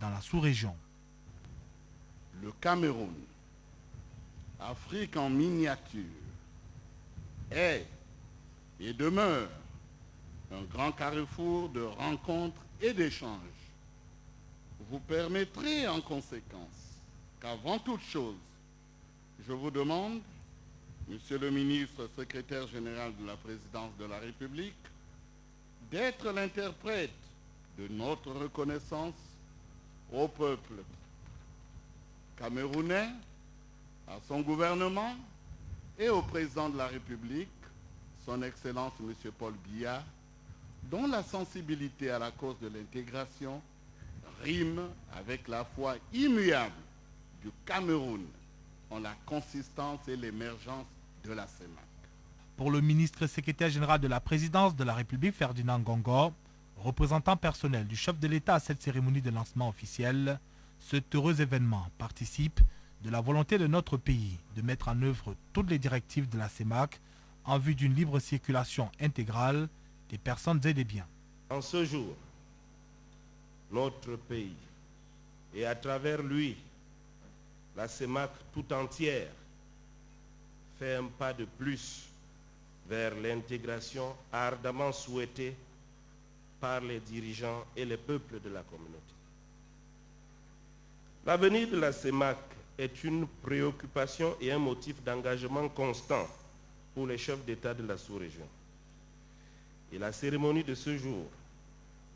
dans la sous-région. Le Cameroun, Afrique en miniature, est et demeure un grand carrefour de rencontres et d'échanges. Vous permettrez en conséquence qu'avant toute chose, je vous demande, Monsieur le ministre secrétaire général de la présidence de la République, d'être l'interprète de notre reconnaissance au peuple camerounais, à son gouvernement et au président de la République, son Excellence M. Paul Biya, dont la sensibilité à la cause de l'intégration rime avec la foi immuable du Cameroun en la consistance et l'émergence de la CEMAC. Pour le ministre secrétaire général de la présidence de la République, Ferdinand Ngongo, représentant personnel du chef de l'État à cette cérémonie de lancement officiel, cet heureux événement participe de la volonté de notre pays de mettre en œuvre toutes les directives de la CEMAC en vue d'une libre circulation intégrale des personnes et des biens. En ce jour, notre pays, et à travers lui, la CEMAC tout entière, fait un pas de plus vers l'intégration ardemment souhaitée par les dirigeants et les peuples de la communauté. L'avenir de la CEMAC est une préoccupation et un motif d'engagement constant pour les chefs d'État de la sous-région. Et la cérémonie de ce jour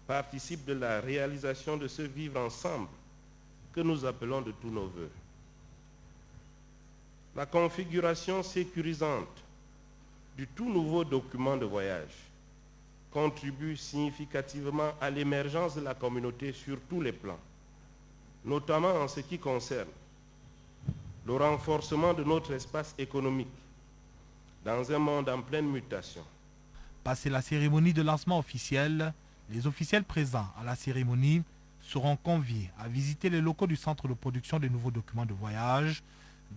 participe de la réalisation de ce vivre ensemble que nous appelons de tous nos voeux. La configuration sécurisante du tout nouveau document de voyage contribue significativement à l'émergence de la communauté sur tous les plans, notamment en ce qui concerne le renforcement de notre espace économique dans un monde en pleine mutation. Passé la cérémonie de lancement officielle, les officiels présents à la cérémonie seront conviés à visiter les locaux du centre de production des nouveaux documents de voyage,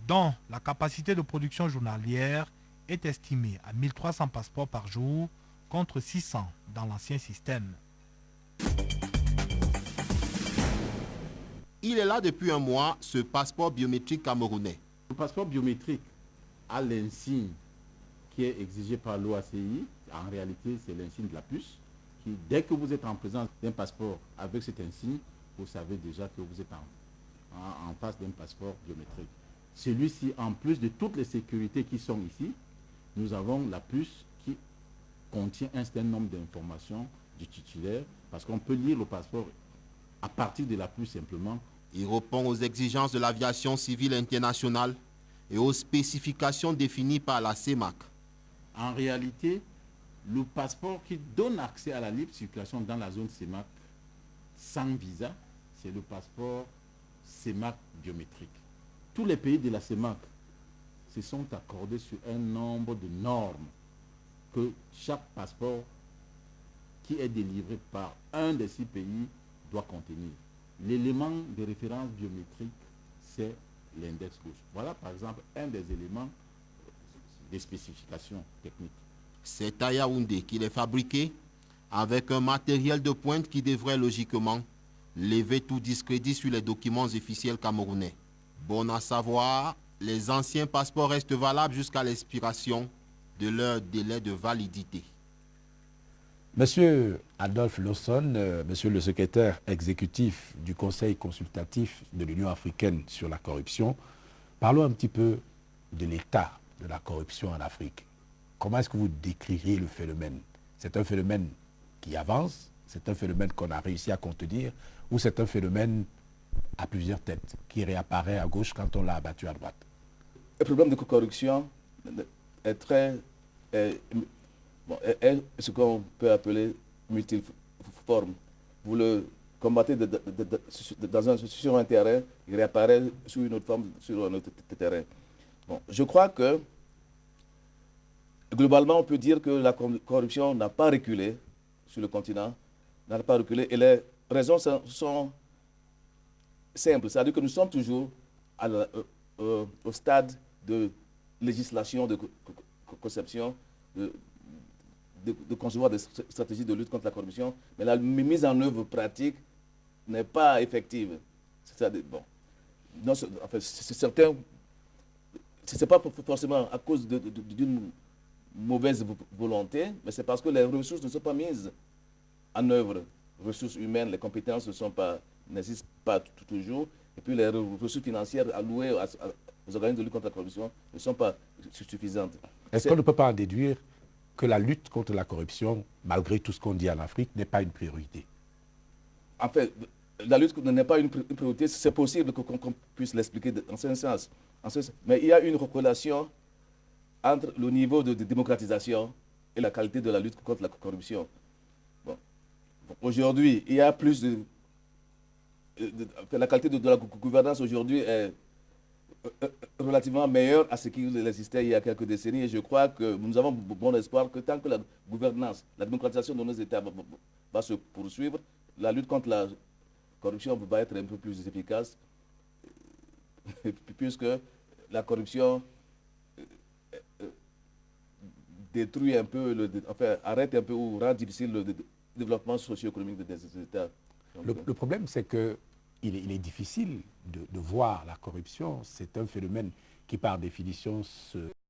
dont la capacité de production journalière est estimée à 1300 passeports par jour contre 600 dans l'ancien système. Il est là depuis un mois, ce passeport biométrique camerounais. Le passeport biométrique a l'insigne qui est exigé par l'OACI. En réalité, c'est l'insigne de la puce. Qui, dès que vous êtes en présence d'un passeport avec cet insigne, vous savez déjà que vous êtes en face d'un passeport biométrique. Celui-ci, en plus de toutes les sécurités qui sont ici, nous avons la puce qui contient un certain nombre d'informations du titulaire, parce qu'on peut lire le passeport à partir de la puce simplement. Il répond aux exigences de l'aviation civile internationale et aux spécifications définies par la CEMAC. En réalité, le passeport qui donne accès à la libre circulation dans la zone CEMAC sans visa, c'est le passeport CEMAC biométrique. Tous les pays de la CEMAC se sont accordés sur un nombre de normes que chaque passeport qui est délivré par un de ces pays doit contenir. L'élément de référence biométrique, c'est l'index rouge. Voilà par exemple un des éléments des spécifications techniques. C'est à Yaoundé qu'il est fabriqué avec un matériel de pointe qui devrait logiquement lever tout discrédit sur les documents officiels camerounais. Bon à savoir, les anciens passeports restent valables jusqu'à l'expiration de leur délai de validité. Monsieur Adolphe Lawson, monsieur le secrétaire exécutif du Conseil consultatif de l'Union africaine sur la corruption, parlons un petit peu de l'état de la corruption en Afrique. Comment est-ce que vous décririez le phénomène? C'est un phénomène qui avance, c'est un phénomène qu'on a réussi à contenir, ou c'est un phénomène à plusieurs têtes, qui réapparaît à gauche quand on l'a abattu à droite? Le problème de corruption est très... est ce qu'on peut appeler multiforme. Vous le combattez sur un terrain, il réapparaît sous une autre forme sur un autre terrain. Bon, je crois que, globalement, on peut dire que la corruption n'a pas reculé sur le continent, n'a pas reculé, et les raisons sont simples. C'est-à-dire que nous sommes toujours au stade de législation, de conception, de concevoir des stratégies de lutte contre la corruption, mais la mise en œuvre pratique n'est pas effective. Bon, non, enfin, c'est certain, ce n'est pas forcément à cause d'une mauvaise volonté, mais c'est parce que les ressources ne sont pas mises en œuvre. Les ressources humaines, les compétences n'existent pas toujours, et puis les ressources financières allouées aux organismes de lutte contre la corruption ne sont pas suffisantes. Est-ce qu'on ne peut pas en déduire que la lutte contre la corruption, malgré tout ce qu'on dit en Afrique, n'est pas une priorité? En fait, la lutte n'est pas une priorité, c'est possible qu'on puisse l'expliquer en ce sens. Mais il y a une relation entre le niveau de démocratisation et la qualité de la lutte contre la corruption. Bon. Aujourd'hui, il y a plus la qualité de la gouvernance aujourd'hui est relativement meilleure à ce qu'il existait il y a quelques décennies. Et je crois que nous avons bon espoir que tant que la gouvernance, la démocratisation de nos États va se poursuivre, la lutte contre la corruption va être un peu plus efficace, puisque la corruption détruit un peu, arrête un peu ou rend difficile le développement socio-économique des États. Le problème, c'est qu'il est difficile de voir la corruption. C'est un phénomène qui, par définition, se